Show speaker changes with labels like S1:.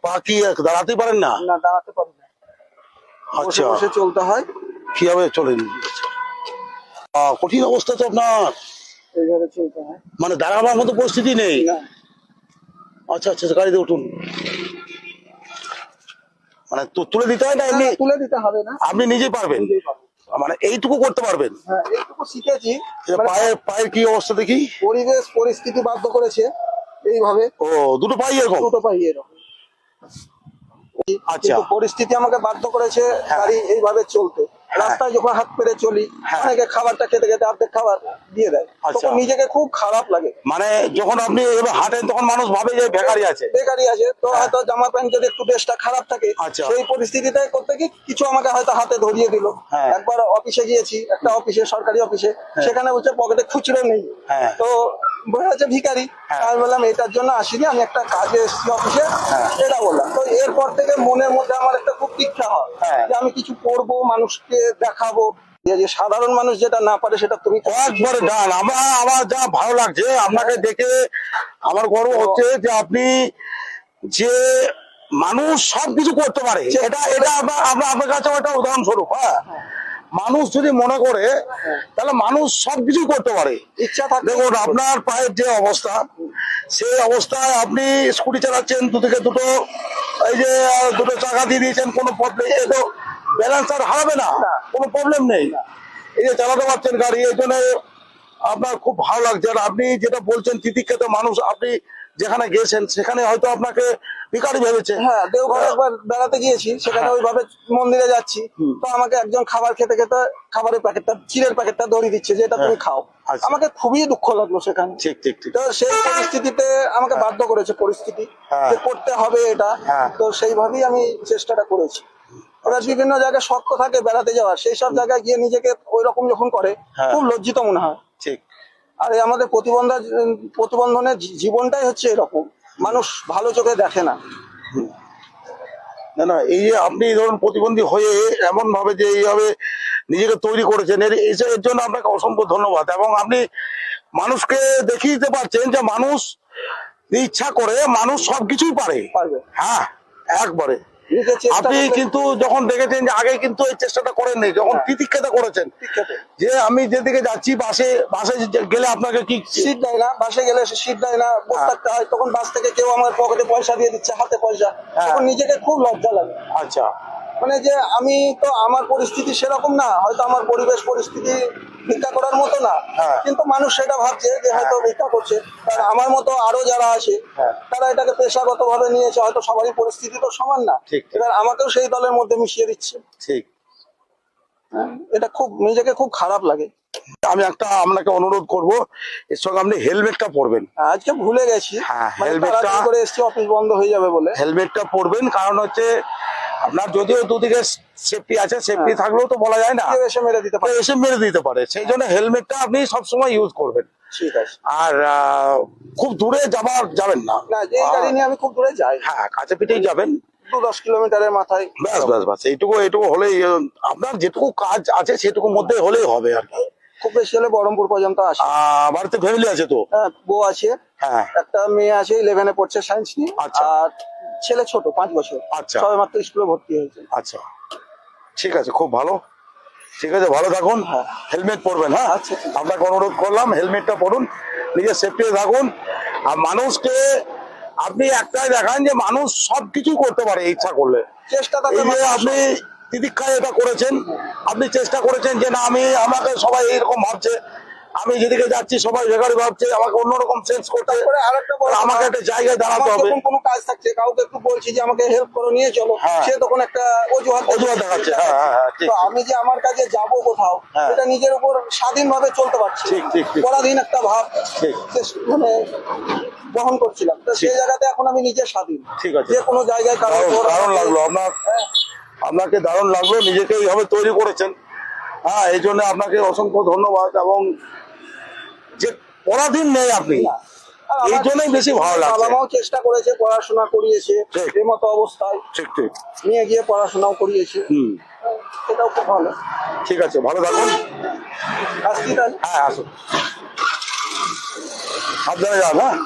S1: পা কি দাঁড়াতে পারেন না?
S2: না, দাঁড়াতে পারি না।
S1: আচ্ছা,
S2: বসে চলতে হয়।
S1: কিভাবে চলেন? কঠিন অবস্থা তো আপনার,
S2: এইভাবে চলতে হয়।
S1: মানে দাঁড়াবার মতো পরিস্থিতি নেই।
S2: না,
S1: আচ্ছা আচ্ছা, গাড়িতে উঠুন। মানে তুলে দিতে হয় না এমনি?
S2: তুলে দিতে হবে না,
S1: আপনি নিজেই পারবেন?
S2: নিজেই পারবো।
S1: মানে এইটুকু করতে পারবেন?
S2: হ্যাঁ, এইটুকু শিখেছি।
S1: পায়ের পায়ের কি অবস্থা দেখি?
S2: পরিবেশ পরিস্থিতি বাধ্য করেছে এইভাবে।
S1: ও, দুটো পাই এরকম?
S2: দুটো পাই এরকম।
S1: আচ্ছা,
S2: পরিস্থিতি আমাকে বাধ্য করেছে গাড়ি এইভাবে চলতে। রাস্তায় যখন হাত পেরে চলি, অনেকে খাবারটা খেতে খেতে অর্ধেক খাবার দিয়ে দেয়, তখন নিজেকে খুব খারাপ লাগে।
S1: মানে যখন আপনি এভাবে হাঁটেন তখন মানুষ ভাবে যে বেকারি আছে,
S2: বেকারি আছে, তো হয়তো জামা প্যান্ট যদি একটু বেশটা খারাপ থাকে, সেই পরিস্থিতিতে করতে কি কিছু আমাকে হয়তো হাতে ধরিয়ে দিল। একবার অফিসে গিয়েছি, একটা অফিসে, সরকারি অফিসে, সেখানে বলছে পকেটে খুচরো নেই, তো বলে আছে ভিখারি। আমি বললাম এটার জন্য আসিনি, আমি একটা কাজে এসেছি অফিসে, এটা বললাম। তো এরপর থেকে মনের মধ্যে আমার একটা খুব ইচ্ছা হয় যে আমি কিছু করবো, মানুষকে দেখাবো যে সাধারণ মানুষ যেটা না পারে সেটা তুমি
S1: একবারে ডান। আমার যা ভালো লাগছে আপনাকে দেখে, আমার গর্ব হচ্ছে যে আপনি যে মানুষ সবকিছু করতে পারে, এটা এটা আপনার কাছে একটা উদাহরণস্বরূপ। হ্যাঁ, মানুষ যদি মনে করে তাহলে মানুষ সবকিছু করতে পারে, ইচ্ছা থাকে। দেখুন আপনার পায়ের যে অবস্থা, সেই অবস্থায় আপনি স্কুটি চালাচ্ছেন, দুদিকে দুটো, এই যে দুটো চাকা দিয়ে দিয়েছেন, কোনো প্রবলেম, তো ব্যালেন্স আর হারাবে না, কোনো প্রবলেম নেই। এই যে চালাতে পারছেন গাড়ি, এই জন্য আপনার খুব ভালো লাগছে। আর আপনি যেটা বলছেন তিতিক্ষেত মানুষ, আপনি যেখানে গেছেন সেখানে হয়তো আপনাকে ভিখারি ভেবেছে।
S2: হ্যাঁ, দেওঘরে একবার বেড়াতে গিয়েছি, সেখানে ওইভাবে মন্দিরে যাচ্ছি, তো আমাকে একজন খাবার খেতে খেতে খাবারের প্যাকেটটা, চিড়ের প্যাকেটটা ধরিয়ে দিচ্ছে যে এটা তুমি খাও। আমাকে খুবই দুঃখ লাগলো সেখানে।
S1: ঠিক ঠিক ঠিক।
S2: তো সেই পরিস্থিতিতে আমাকে বাধ্য করেছে পরিস্থিতি যে করতে হবে এটা। তো সেইভাবেই আমি চেষ্টাটা করেছি। এবার বিভিন্ন জায়গায় শক্ত থাকে বেড়াতে যাওয়ার, সেই সব জায়গায় গিয়ে নিজেকে ওই রকম যখন করে খুব লজ্জিত মনে হয়।
S1: ঠিক।
S2: আর আমাদের প্রতিবন্ধনের জীবনটাই হচ্ছে এরকম, মানুষ ভালো চোখে দেখে না।
S1: না না, এই যে আপনি ধরুন প্রতিবন্ধী হয়ে এমন ভাবে যে এইভাবে নিজেকে তৈরি করেছেন, এর জন্য আপনাকে অসংখ্য ধন্যবাদ। এবং আপনি মানুষকে দেখিয়ে দিতে পারছেন যে মানুষ ইচ্ছা করে মানুষ সবকিছুই পারে। হ্যাঁ, একবারে। আপনি কিন্তু যখন দেখেছেন যে আগে কিন্তু এই চেষ্টাটা করেননি, যখন তিতিক্ষেতা করেছেন যে আমি যেদিকে যাচ্ছি, বাসে গেলে আপনাকে কি
S2: সিট দেয় না, বাসে গেলে সিট দেয় না, বসে থাকতে হয়, তখন বাস থেকে কেউ আমার পকেটে পয়সা দিয়ে দিচ্ছে, হাতে পয়সা, তখন নিজেকে খুব লজ্জা লাগে।
S1: আচ্ছা,
S2: মানে যে আমি তো, আমার পরিস্থিতি সেরকম না, হয়তো আমার পরিবেশ পরিস্থিতি ভিক্ষা করার মতো না, কিন্তু মানুষ সেটা ভাবছে যে হয়তো ভিক্ষা করছে। কারণ আমার মতো আরো যারা আছে তারা এটাকে পেশাগত ভাবে নিয়েছে, হয়তো সবারই পরিস্থিতি তো সমান না, এবার আমাকেও সেই দলের মধ্যে মিশিয়ে দিচ্ছে। ঠিক, এটা খুব নিজেকে খুব খারাপ লাগে।
S1: আমি একটা আপনাকে অনুরোধ করব, এর সঙ্গে আপনি হেলমেটটা পরবেন।
S2: আজকে ভুলে গেছি,
S1: হেলমেটটা
S2: করে এসেছি, অফিস বন্ধ হয়ে যাবে বলে।
S1: হেলমেটটা পরবেন, কারণ হচ্ছে আপনার যদিও দুদিকে সেফটি আছে, সেফটি থাকলেও তো বলা যায় না, এসে মেরে দিতে পারে, সেই জন্য হেলমেটটা আপনি সবসময় ইউজ করবেন। ঠিক আছে। আর খুব দূরে যাবেন না,
S2: এই গাড়ি নিয়ে আমি খুব দূরে যাই।
S1: হ্যাঁ, কাছে পিঠেই যাবেন,
S2: 10 কিলোমিটারের মাথায়।
S1: ব্যাস এইটুকু হলেই, আপনার যেটুকু কাজ আছে সেটুকুর মধ্যে হলেই হবে আর কি।
S2: খুব বেশি হলে বহরমপুর পর্যন্ত আসে।
S1: বাড়িতে ফ্যামিলি আছে তো?
S2: হ্যাঁ, বউ আছে, একটা মেয়ে আছে, 11-এ পড়ছে, সায়েন্স নিয়ে। আর ছেলে ছোট, 5 বছর। আচ্ছা, সবে মাত্র স্কুলে ভর্তি হয়েছে।
S1: আচ্ছা, ঠিক আছে, খুব ভালো। ঠিক আছে, ভালো থাকুন, হেলমেট পরবেন। হ্যাঁ, আপনাকে অনুরোধ করলাম হেলমেটটা পরুন, নিজের সেফটি থাকুন। আর মানুষকে আপনি একটাই দেখান যে মানুষ সবকিছু করতে পারে ইচ্ছা করলে। এই যে আপনি তিতিক্ষায় এটা করেছেন, আপনি চেষ্টা করেছেন যে না, আমাকে সবাই এইরকম ভাবছে, আমি যেদিকে যাচ্ছি সবাই বেকারি ভাবছে, আমাকে অন্যরকম সেন্স করতে, আমাকে একটা জায়গায় দাঁড়াতে হবে।
S2: কোনো কাজ থাকছে, কাউকে একটু বলছি যে আমাকে হেল্প করে নিয়ে চলো, সে তখন একটা অজুহাত দেখাচ্ছে। তো আমি যে আমার কাজে যাবো কোথাও, এটা নিজের উপর স্বাধীনভাবে চলতে পারছি, পরাধীন একটা ভাব মানে বহন করছিলাম। তো সেই জায়গাতে এখন আমি নিজে স্বাধীন। ঠিক আছে, যে কোনো জায়গায়
S1: দারুণ লাগলো আপনাকে দারুণ লাগলো, নিজেকে এইভাবে তৈরি করেছেন। হ্যাঁ, এই জন্য আপনাকে অসংখ্য ধন্যবাদ। এবং যে পরাধীন নেই আপনি, এই জন্যই বেশি ভালো লাগছে।
S2: বাবা মাও চেষ্টা করেছে, পড়াশোনা করিয়েছে এই মতো অবস্থায়,
S1: ঠিক
S2: নিয়ে গিয়ে পড়াশোনাও করিয়েছে। এটাও খুব ভালো।
S1: ঠিক আছে, ভালো থাকুন। হ্যাঁ, আসুন, সাবধানে যান। হ্যাঁ।